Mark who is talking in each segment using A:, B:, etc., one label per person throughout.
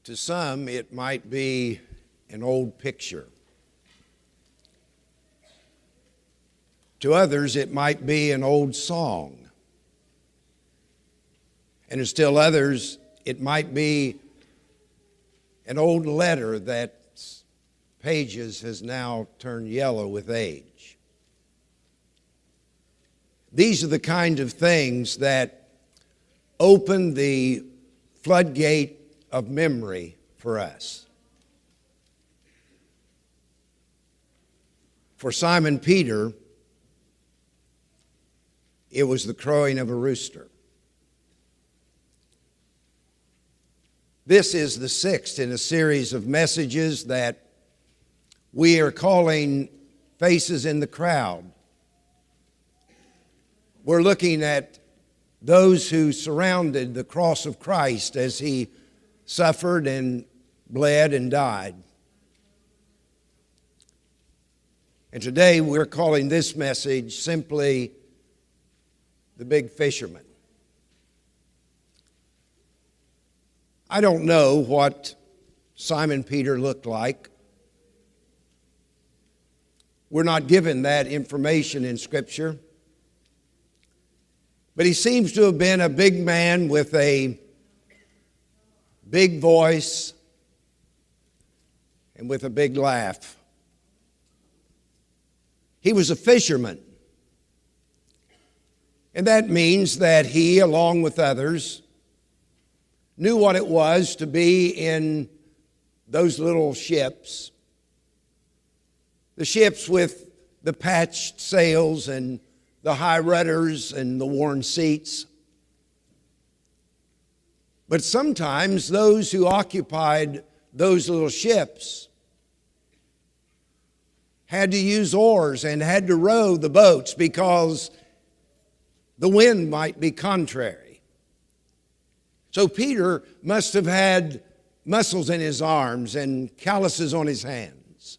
A: To some, it might be an old picture. To others, it might be an old song. And to still others, it might be an old letter that pages has now turned yellow with age. These are the kind of things that open the floodgate of memory for us. For Simon Peter, it was the crowing of a rooster. This is the sixth in a series of messages that we are calling Faces in the Crowd. We're looking at those who surrounded the cross of Christ as he suffered and bled and died. And today we're calling this message simply the Big Fisherman. I don't know what Simon Peter looked like. We're not given that information in Scripture. But he seems to have been a big man with a big voice and with a big laugh. He was a fisherman. And that means that he, along with others, knew what it was to be in those little ships. The ships with the patched sails and the high rudders and the worn seats. But sometimes those who occupied those little ships had to use oars and had to row the boats because the wind might be contrary. So Peter must have had muscles in his arms and calluses on his hands.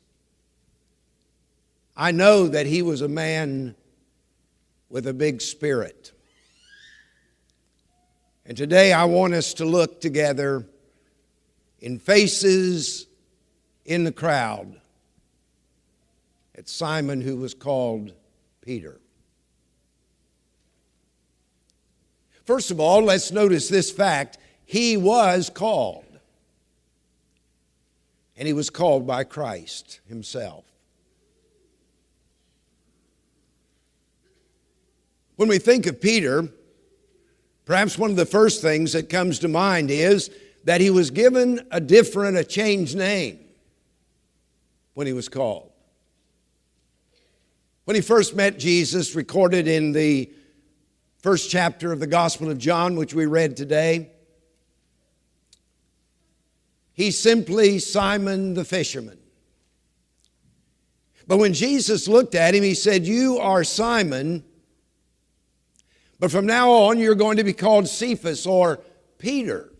A: I know that he was a man with a big spirit. And today I want us to look together in Faces in the Crowd at Simon, who was called Peter. First of all, let's notice this fact. He was called. And he was called by Christ himself. When we think of Peter, perhaps one of the first things that comes to mind is that he was given a changed name when he was called. When he first met Jesus, recorded in the first chapter of the Gospel of John, which we read today, he's simply Simon the fisherman. But when Jesus looked at him, he said, "You are Simon, but from now on, you're going to be called Cephas," or Peter,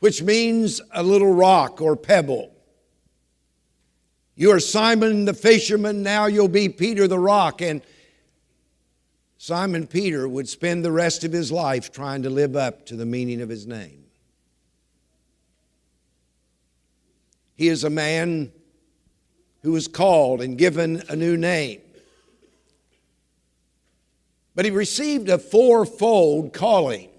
A: which means a little rock or pebble. You are Simon the fisherman, now you'll be Peter the rock. And Simon Peter would spend the rest of his life trying to live up to the meaning of his name. He is a man who was called and given a new name. But he received a fourfold calling.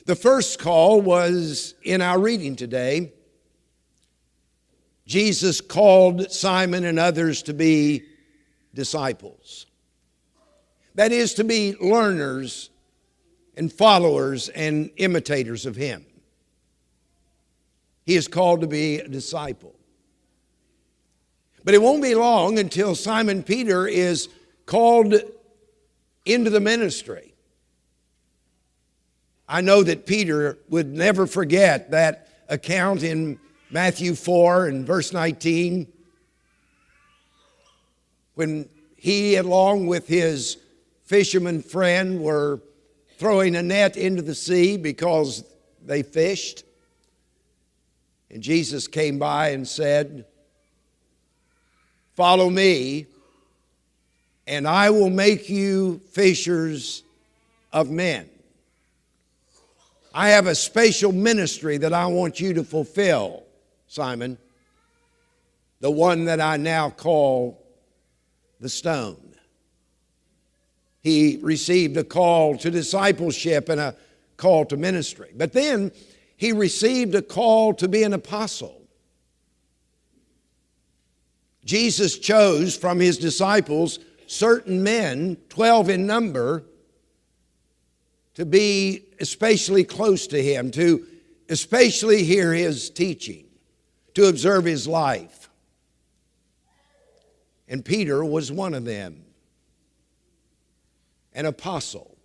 A: The first call was in our reading today. Jesus called Simon and others to be disciples. That is, to be learners and followers and imitators of him. He is called to be a disciple. But it won't be long until Simon Peter is called into the ministry. I know that Peter would never forget that account in Matthew 4 and verse 19, when he, along with his fisherman friend, were throwing a net into the sea because they fished. And Jesus came by and said, "Follow me, and I will make you fishers of men." I have a special ministry that I want you to fulfill, Simon. The one that I now call the stone. He received a call to discipleship and a call to ministry. But then he received a call to be an apostle. Jesus chose from his disciples certain men, 12 in number, to be especially close to him, to especially hear his teaching, to observe his life. And Peter was one of them, an apostle.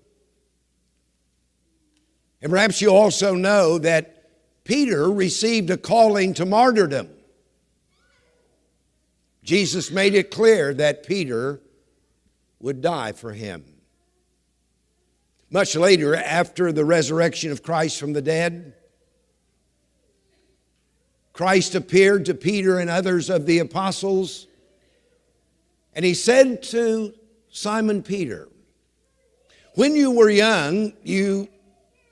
A: And perhaps you also know that Peter received a calling to martyrdom. Jesus made it clear that Peter would die for him. Much later, after the resurrection of Christ from the dead, Christ appeared to Peter and others of the apostles, and he said to Simon Peter, when you were young, you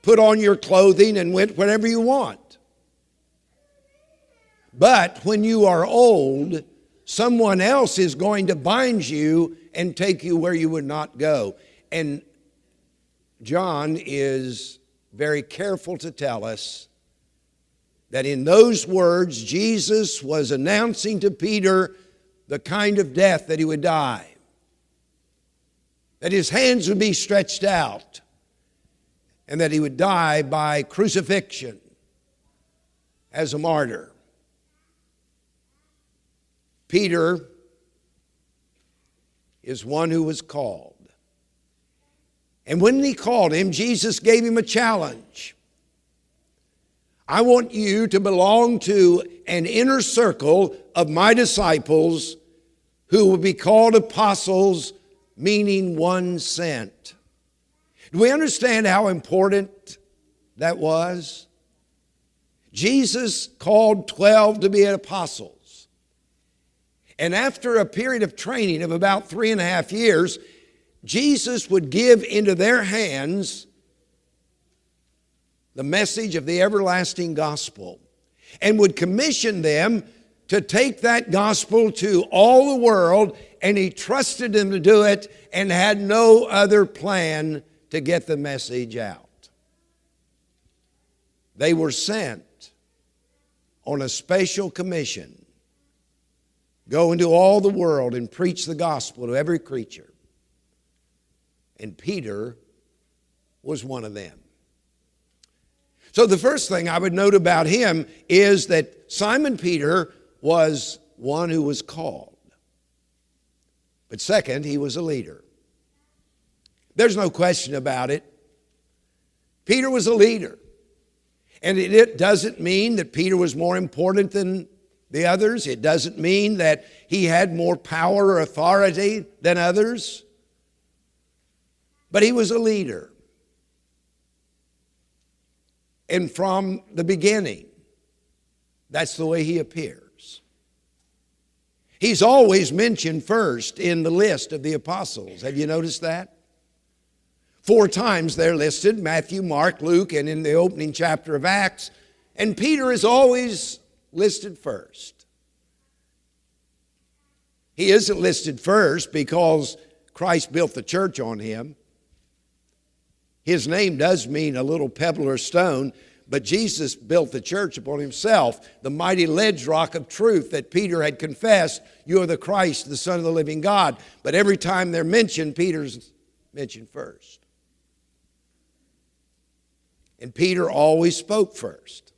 A: put on your clothing and went wherever you want. But when you are old, someone else is going to bind you and take you where you would not go. And John is very careful to tell us that in those words, Jesus was announcing to Peter the kind of death that he would die. That his hands would be stretched out and that he would die by crucifixion as a martyr. Peter is one who was called. And when he called him, Jesus gave him a challenge. I want you to belong to an inner circle of my disciples who will be called apostles, meaning one sent. Do we understand how important that was? Jesus called 12 to be apostles. And after a period of training of about 3.5 years, Jesus would give into their hands the message of the everlasting gospel and would commission them to take that gospel to all the world, and he trusted them to do it and had no other plan to get the message out. They were sent on a special commission. Go into all the world and preach the gospel to every creature. And Peter was one of them. So the first thing I would note about him is that Simon Peter was one who was called. But second, he was a leader. There's no question about it. Peter was a leader. And it doesn't mean that Peter was more important than the others. It doesn't mean that he had more power or authority than others. But he was a leader. And from the beginning, that's the way he appears. He's always mentioned first in the list of the apostles. Have you noticed that? 4 times they're listed, Matthew, Mark, Luke, and in the opening chapter of Acts. And Peter is always listed first. He isn't listed first because Christ built the church on him. His name does mean a little pebble or stone, but Jesus built the church upon himself, the mighty ledge rock of truth that Peter had confessed, you are the Christ, the Son of the living God. But every time they're mentioned, Peter's mentioned first. And Peter always spoke first.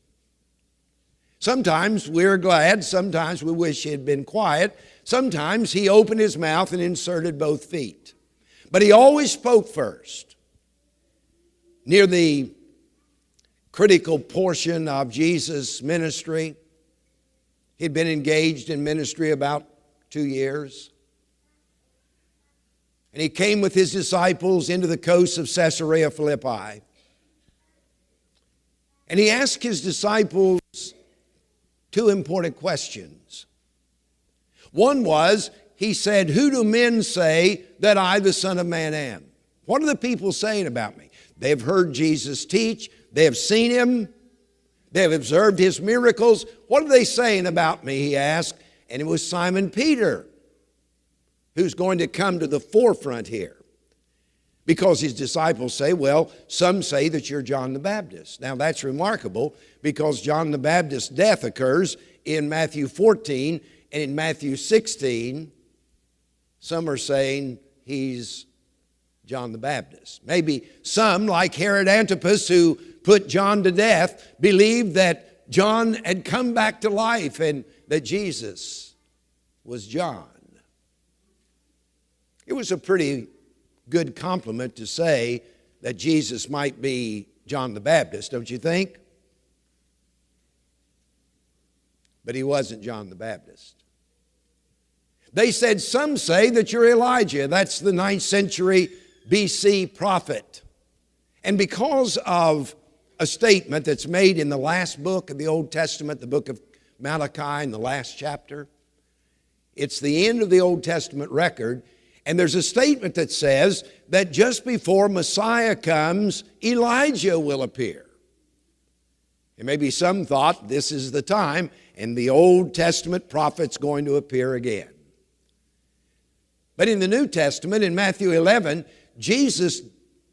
A: Sometimes we're glad, sometimes we wish he had been quiet. Sometimes he opened his mouth and inserted both feet. But he always spoke first. Near the critical portion of Jesus' ministry, he'd been engaged in ministry about 2 years. And he came with his disciples into the coast of Caesarea Philippi. And he asked his disciples 2 important questions. One was, he said, who do men say that I, the Son of Man, am? What are the people saying about me? They have heard Jesus teach. They have seen him. They have observed his miracles. What are they saying about me, he asked. And it was Simon Peter who's going to come to the forefront here. Because his disciples say, well, some say that you're John the Baptist. Now that's remarkable because John the Baptist's death occurs in Matthew 14 and in Matthew 16. Some are saying he's John the Baptist. Maybe some, like Herod Antipas, who put John to death, believed that John had come back to life and that Jesus was John. It was a pretty good compliment to say that Jesus might be John the Baptist, don't you think? But he wasn't John the Baptist. They said, some say that you're Elijah. That's the 9th century BC prophet. And because of a statement that's made in the last book of the Old Testament, the book of Malachi in the last chapter, it's the end of the Old Testament record, and there's a statement that says that just before Messiah comes, Elijah will appear. And maybe some thought this is the time, and the Old Testament prophet's going to appear again. But in the New Testament, in Matthew 11, Jesus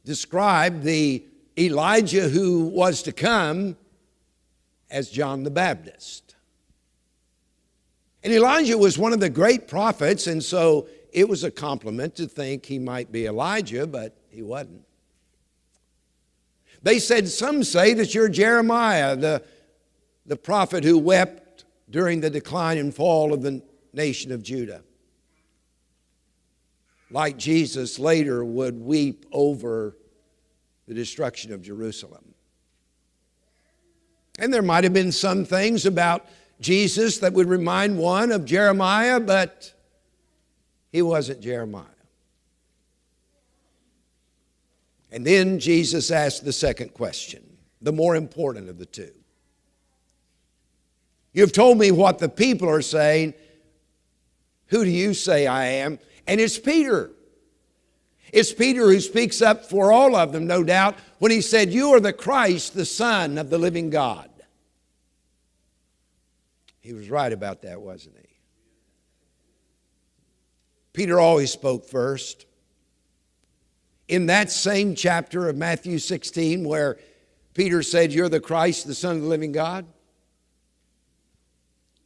A: described the Elijah who was to come as John the Baptist. And Elijah was one of the great prophets, and so it was a compliment to think he might be Elijah, but he wasn't. They said, some say that you're Jeremiah, the prophet who wept during the decline and fall of the nation of Judah. Like Jesus later would weep over the destruction of Jerusalem. And there might have been some things about Jesus that would remind one of Jeremiah, but he wasn't Jeremiah. And then Jesus asked the second question, the more important of the two. You've told me what the people are saying. Who do you say I am? And it's Peter. It's Peter who speaks up for all of them, no doubt, when he said, you are the Christ, the Son of the living God. He was right about that, wasn't he? Peter always spoke first. In that same chapter of Matthew 16 where Peter said, you're the Christ, the Son of the living God,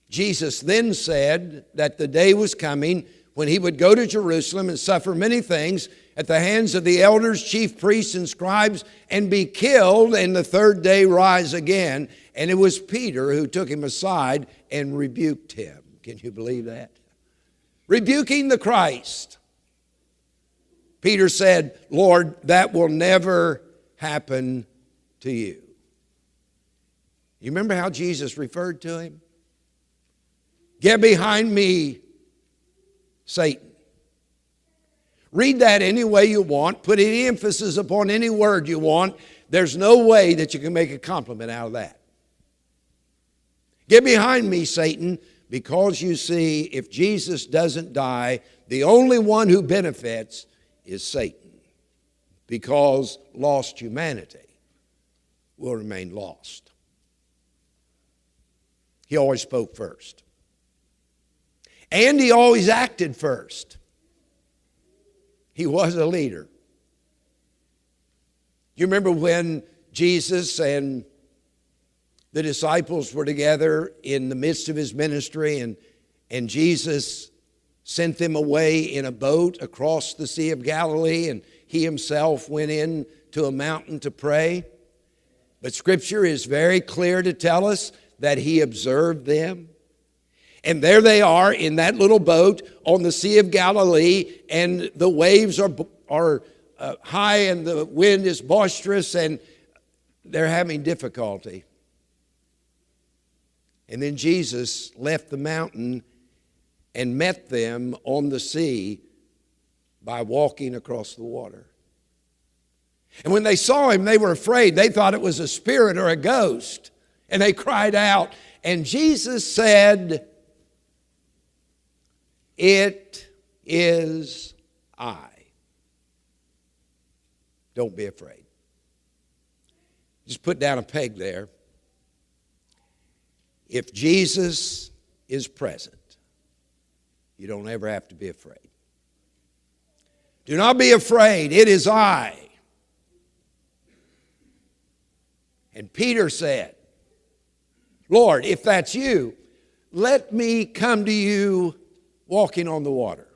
A: Jesus then said that the day was coming when he would go to Jerusalem and suffer many things at the hands of the elders, chief priests, and scribes, and be killed, and the third day rise again. And it was Peter who took him aside and rebuked him. Can you believe that? Rebuking the Christ. Peter said, Lord, that will never happen to you. You remember how Jesus referred to him? Get behind me, Satan. Read that any way you want. Put any emphasis upon any word you want. There's no way that you can make a compliment out of that. Get behind me, Satan, because you see, if Jesus doesn't die, the only one who benefits is Satan, because lost humanity will remain lost. He always spoke first. And he always acted first. He was a leader. You remember when Jesus and the disciples were together in the midst of his ministry, and Jesus sent them away in a boat across the Sea of Galilee, and he himself went in to a mountain to pray. But Scripture is very clear to tell us that he observed them. And there they are in that little boat on the Sea of Galilee, and the waves are high and the wind is boisterous, and they're having difficulty. And then Jesus left the mountain and met them on the sea by walking across the water. And when they saw him, they were afraid. They thought it was a spirit or a ghost. And they cried out. And Jesus said, it is I. Don't be afraid. Just put down a peg there. If Jesus is present, you don't ever have to be afraid. Do not be afraid, it is I. And Peter said, Lord, if that's you, let me come to you walking on the water.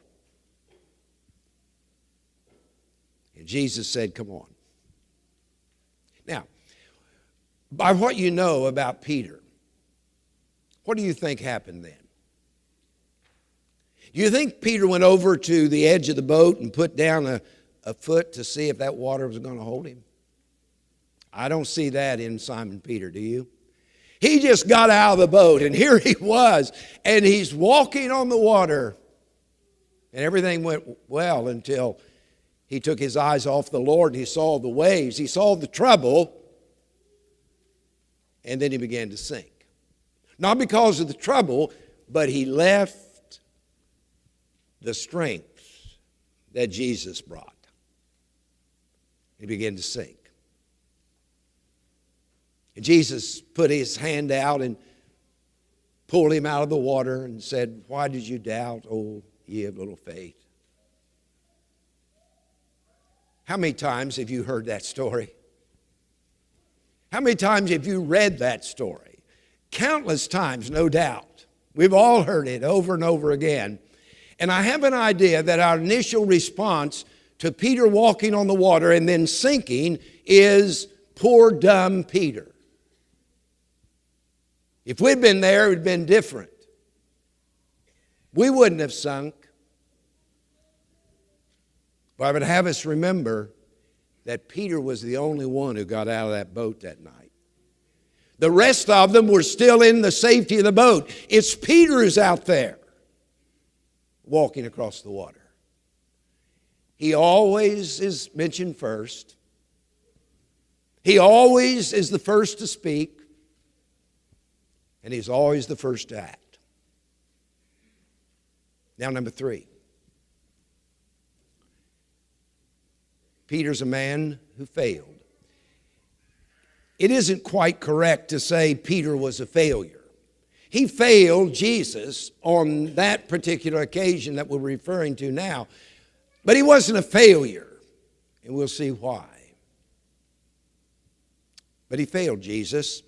A: And Jesus said, come on. Now, by what you know about Peter, what do you think happened then? Do you think Peter went over to the edge of the boat and put down a foot to see if that water was going to hold him? I don't see that in Simon Peter, do you? He just got out of the boat, and here he was, and he's walking on the water. And everything went well until he took his eyes off the Lord, and he saw the waves, he saw the trouble, and then he began to sink. Not because of the trouble, but he left the strength that Jesus brought. He began to sink. And Jesus put his hand out and pulled him out of the water and said, why did you doubt, O ye of little faith? How many times have you heard that story? How many times have you read that story? Countless times, no doubt. We've all heard it over and over again. And I have an idea that our initial response to Peter walking on the water and then sinking is poor dumb Peter. If we'd been there, it would have been different. We wouldn't have sunk. But I would have us remember that Peter was the only one who got out of that boat that night. The rest of them were still in the safety of the boat. It's Peter who's out there walking across the water. He always is mentioned first. He always is the first to speak. And he's always the first to act. Now, number 3. Peter's a man who failed. It isn't quite correct to say Peter was a failure. He failed Jesus on that particular occasion that we're referring to now. But he wasn't a failure, and we'll see why. But he failed Jesus.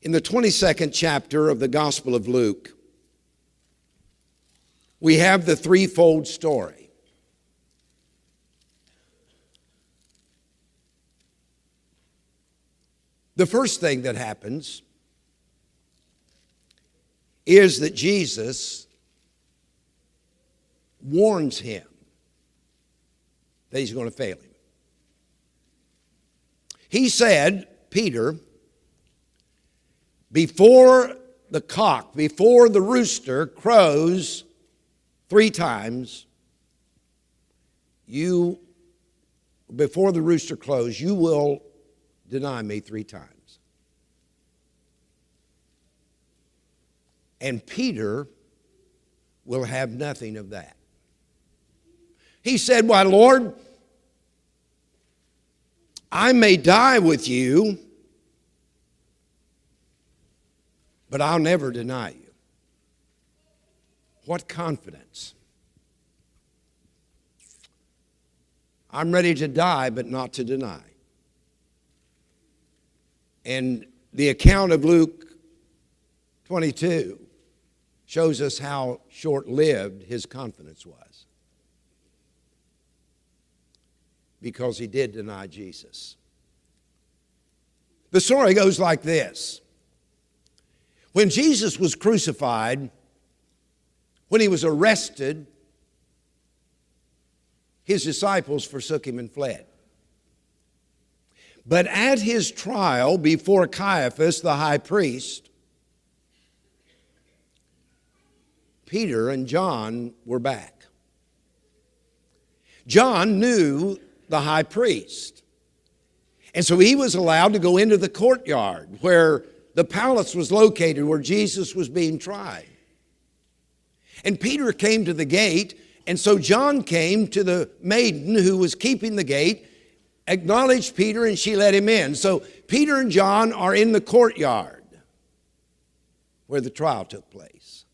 A: In the 22nd chapter of the Gospel of Luke, we have the threefold story. The first thing that happens is that Jesus warns him that he's going to fail him. He said, Peter, before the rooster crows 3 times, before the rooster crows, you will deny me 3 times. And Peter will have nothing of that. He said, why, Lord, I may die with you, but I'll never deny you. What confidence. I'm ready to die, but not to deny. And the account of Luke 22 shows us how short-lived his confidence was. Because he did deny Jesus. The story goes like this. When Jesus was crucified, when he was arrested, his disciples forsook him and fled. But at his trial before Caiaphas, the high priest, Peter and John were back. John knew the high priest. And so he was allowed to go into the courtyard where the palace was located, where Jesus was being tried. And Peter came to the gate, and so John came to the maiden who was keeping the gate acknowledged Peter and she let him in. So Peter and John are in the courtyard where the trial took place.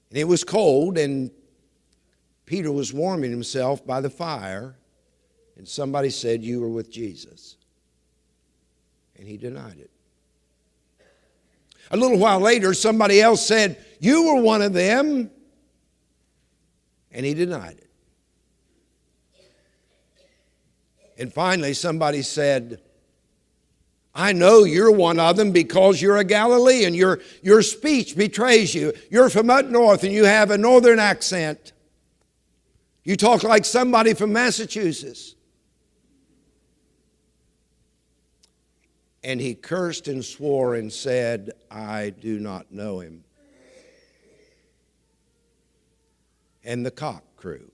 A: And it was cold, and Peter was warming himself by the fire, and somebody said, "You were with Jesus." And he denied it. A little while later, somebody else said, "You were one of them." And he denied it. And finally, somebody said, "I know you're one of them because you're a Galilean. Your speech betrays you. You're from up north and you have a northern accent. You talk like somebody from Massachusetts." And he cursed and swore and said, "I do not know him." And the cock crew.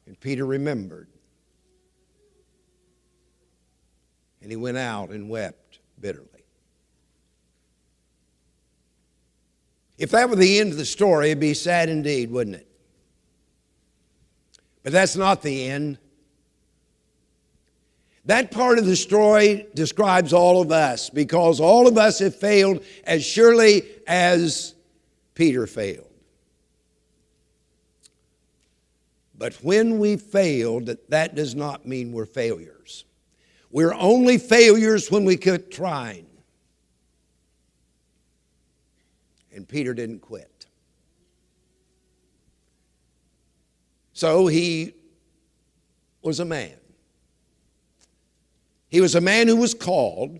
A: And Peter remembered. And he went out and wept bitterly. If that were the end of the story, it'd be sad indeed, wouldn't it? But that's not the end. That part of the story describes all of us, because all of us have failed as surely as Peter failed. But when we failed, that does not mean we're failures. We're only failures when we quit trying. And Peter didn't quit. So he was a man. He was a man who was called.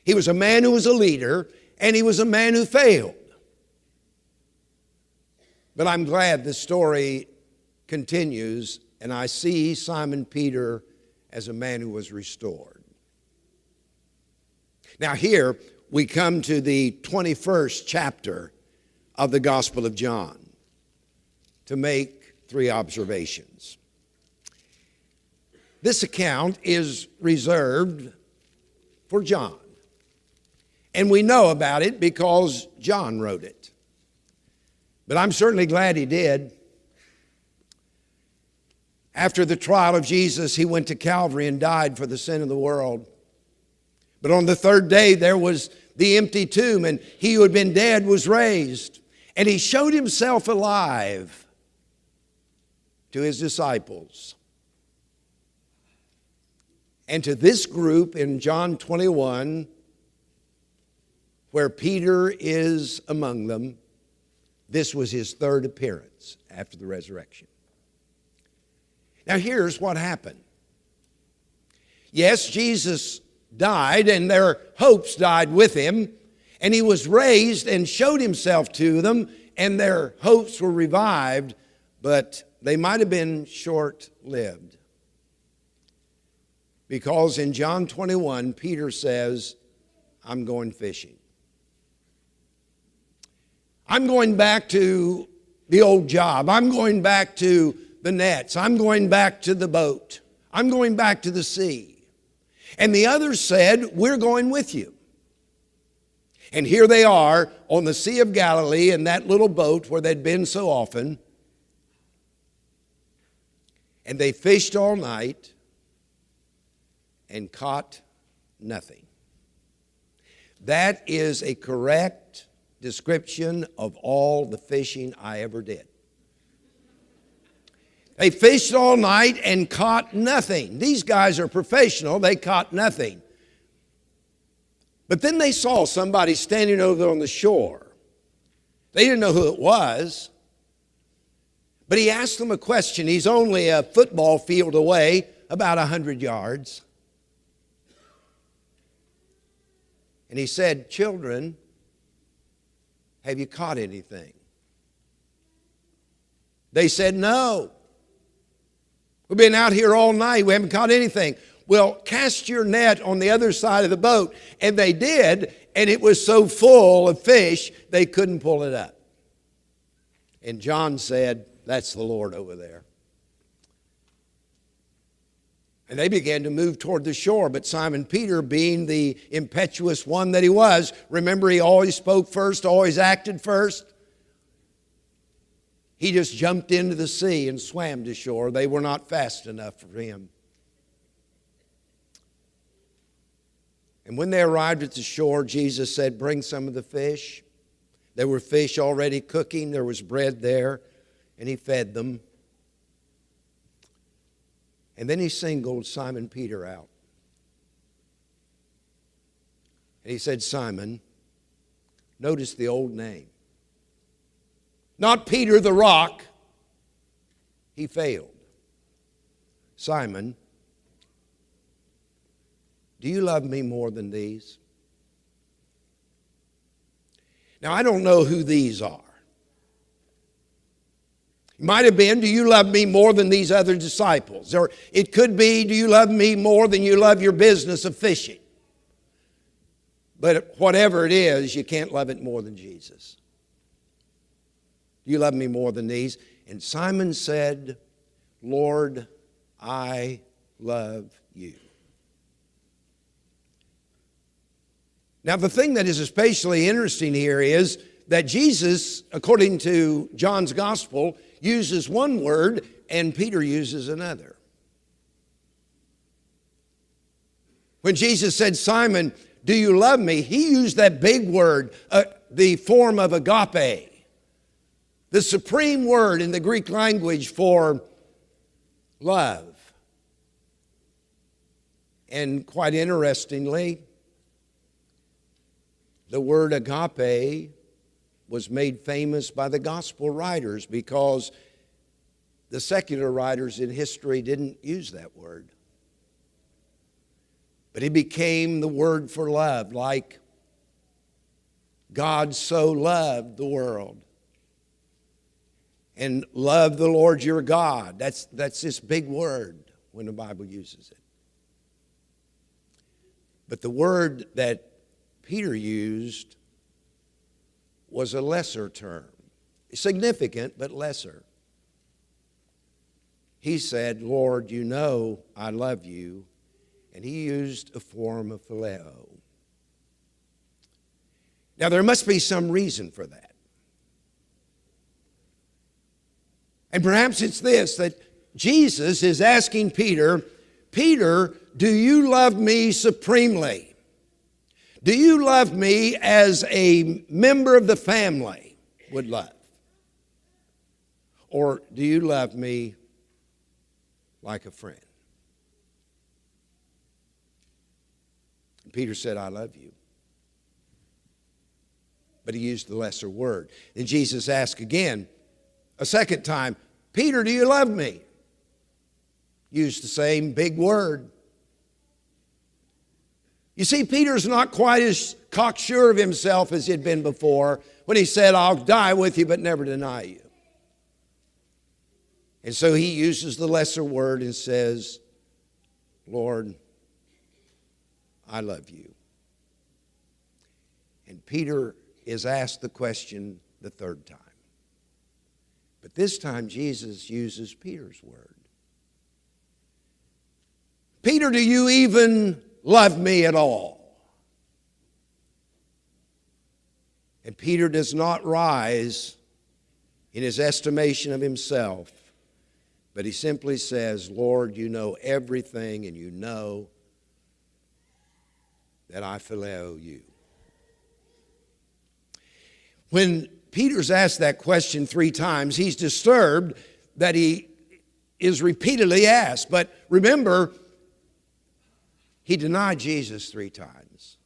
A: He was a man who was a leader. And he was a man who failed. But I'm glad the story continues, and I see Simon Peter as a man who was restored. Now here we come to the 21st chapter of the Gospel of John to make 3 observations. This account is reserved for John. And we know about it because John wrote it. But I'm certainly glad he did. After the trial of Jesus, he went to Calvary and died for the sin of the world. But on the 3rd day, there was the empty tomb, and he who had been dead was raised. And he showed himself alive to his disciples. And to this group in John 21, where Peter is among them, this was his 3rd appearance after the resurrection. Now here's what happened. Yes, Jesus died and their hopes died with him, and he was raised and showed himself to them, and their hopes were revived, but they might have been short-lived. Because in John 21, Peter says, "I'm going fishing. I'm going back to the old job. I'm going back to the nets. I'm going back to the boat. I'm going back to the sea." And the others said, "We're going with you." And here they are on the Sea of Galilee in that little boat where they'd been so often. And they fished all night and caught nothing. That is a correct description of all the fishing I ever did. They fished all night and caught nothing. These guys are professional. They caught nothing. But then they saw somebody standing over on the shore. They didn't know who it was. But he asked them a question. He's only a football field away, about 100 yards. And he said, "Children, have you caught anything?" They said, "No. We've been out here all night. We haven't caught anything." "Well, cast your net on the other side of the boat." And they did, and it was so full of fish, they couldn't pull it up. And John said, "That's the Lord over there." And they began to move toward the shore, but Simon Peter, being the impetuous one that he was, remember he always spoke first, always acted first. He just jumped into the sea and swam to shore. They were not fast enough for him. And when they arrived at the shore, Jesus said, "Bring some of the fish." There were fish already cooking. There was bread there, and he fed them. And then he singled Simon Peter out. And he said, "Simon," notice the old name. Not Peter the rock. He failed. "Simon, do you love me more than these?" Now, I don't know who these are. It might have been, "Do you love me more than these other disciples?" Or it could be, "Do you love me more than you love your business of fishing?" But whatever it is, you can't love it more than Jesus. "Do you love me more than these?" And Simon said, "Lord, I love you." Now, the thing that is especially interesting here is that Jesus, according to John's Gospel, uses one word and Peter uses another. When Jesus said, "Simon, do you love me?" he used that big word, the form of agape, the supreme word in the Greek language for love. And quite interestingly, the word agape was made famous by the gospel writers because the secular writers in history didn't use that word. But it became the word for love, like God so loved the world. And love the Lord your God. That's this big word when the Bible uses it. But the word that Peter used was a lesser term. Significant, but lesser. He said, "Lord, you know I love you." And he used a form of phileo. Now, there must be some reason for that. And perhaps it's this, that Jesus is asking Peter, "Peter, do you love me supremely? Do you love me as a member of the family would love? Or do you love me like a friend?" And Peter said, "I love you." But he used the lesser word. And Jesus asked again, a second time, "Peter, do you love me?" Used the same big word. You see, Peter's not quite as cocksure of himself as he'd been before when he said, "I'll die with you but never deny you." And so he uses the lesser word and says, "Lord, I love you." And Peter is asked the question the third time. But this time Jesus uses Peter's word. "Peter, do you even love me at all?" And Peter does not rise in his estimation of himself, but he simply says, "Lord, you know everything, and you know that I phileo you." When Peter's asked that question 3 times, he's disturbed that he is repeatedly asked. But remember, he denied Jesus 3 times.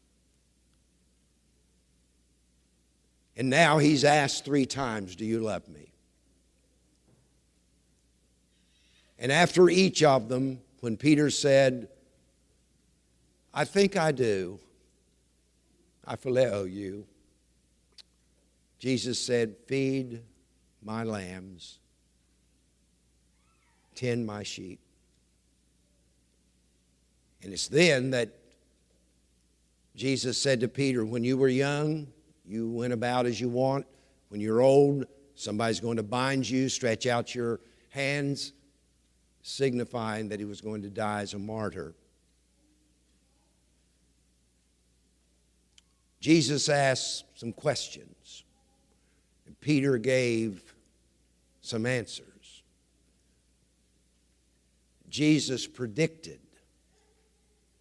A: And now he's asked 3 times, "Do you love me?" And after each of them, when Peter said, "I think I do, I phileo you," Jesus said, "Feed my lambs, tend my sheep." And it's then that Jesus said to Peter, "When you were young, you went about as you want. When you're old, somebody's going to bind you, stretch out your hands," signifying that he was going to die as a martyr. Jesus asked some questions, and Peter gave some answers. Jesus predicted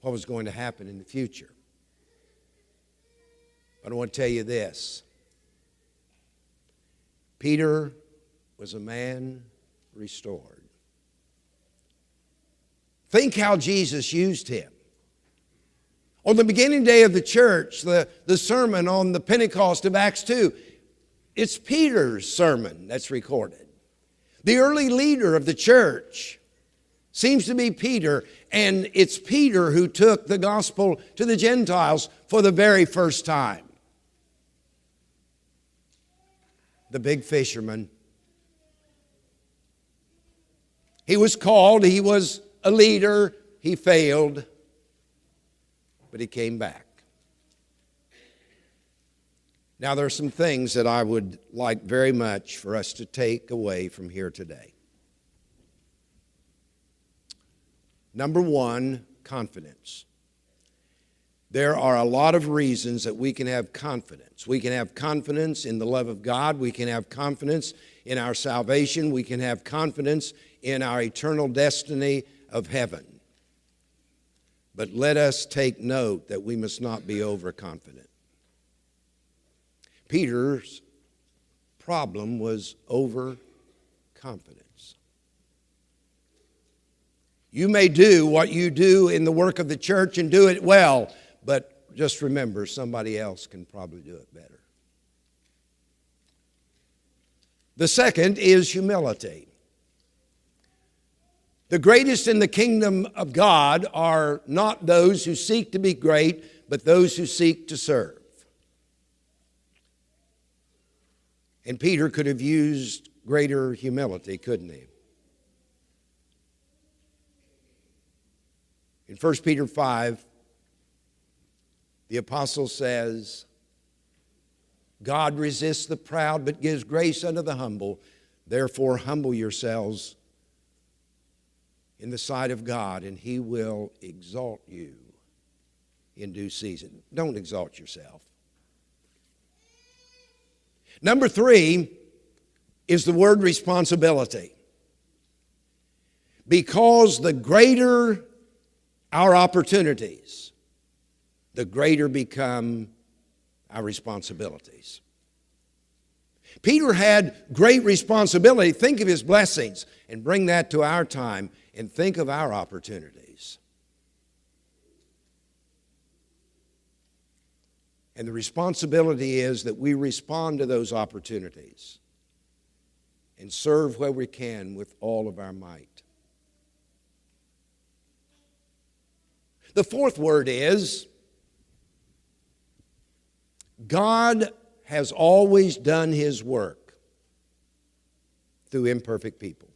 A: what was going to happen in the future. But I want to tell you this. Peter was a man restored. Think how Jesus used him. On the beginning day of the church, the sermon on the Pentecost of Acts 2, it's Peter's sermon that's recorded. The early leader of the church seems to be Peter, and it's Peter who took the gospel to the Gentiles for the very first time. The big fisherman. He was called, he was a leader, he failed, but he came back. Now, there are some things that I would like very much for us to take away from here today. Number one, confidence. There are a lot of reasons that we can have confidence. We can have confidence in the love of God. We can have confidence in our salvation. We can have confidence in our eternal destiny of heaven. But let us take note that we must not be overconfident. Peter's problem was overconfidence. You may do what you do in the work of the church and do it well, but just remember, somebody else can probably do it better. The second is humility. The greatest in the kingdom of God are not those who seek to be great, but those who seek to serve. And Peter could have used greater humility, couldn't he? In 1 Peter 5, the apostle says, God resists the proud, but gives grace unto the humble. Therefore, humble yourselves in the sight of God, and He will exalt you in due season. Don't exalt yourself. Number three is the word responsibility. Because the greater our opportunities, the greater become our responsibilities. Peter had great responsibility. Think of his blessings and bring that to our time and think of our opportunities. And the responsibility is that we respond to those opportunities and serve where we can with all of our might. The fourth word is, God has always done His work through imperfect people.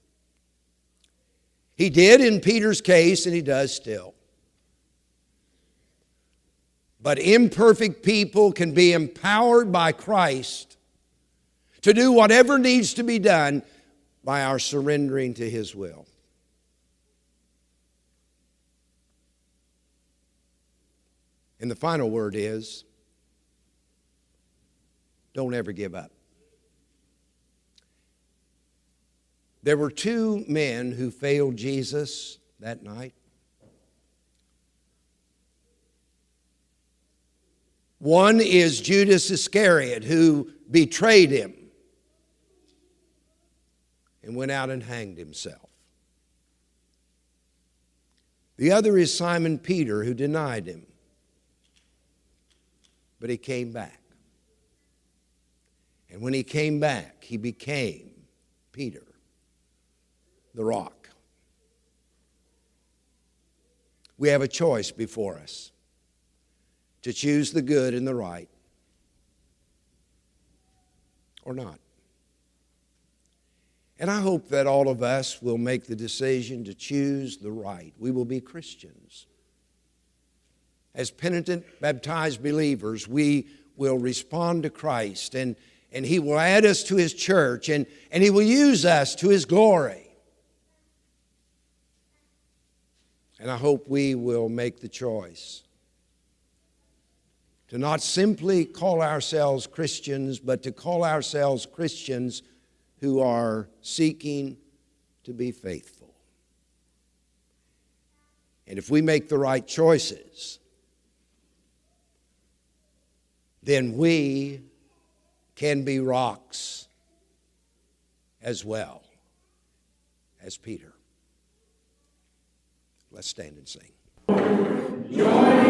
A: He did in Peter's case, and He does still. But imperfect people can be empowered by Christ to do whatever needs to be done by our surrendering to His will. And the final word is, don't ever give up. There were two men who failed Jesus that night. One is Judas Iscariot, who betrayed Him and went out and hanged himself. The other is Simon Peter, who denied Him, but he came back. And when he came back, he became Peter, the rock. We have a choice before us to choose the good and the right, or not. And I hope that all of us will make the decision to choose the right. We will be Christians. As penitent, baptized believers, we will respond to Christ, and He will add us to His church, and He will use us to His glory. And I hope we will make the choice to not simply call ourselves Christians, but to call ourselves Christians who are seeking to be faithful. And if we make the right choices, then we can be rocks as well as Peter. Let's stand and sing. Join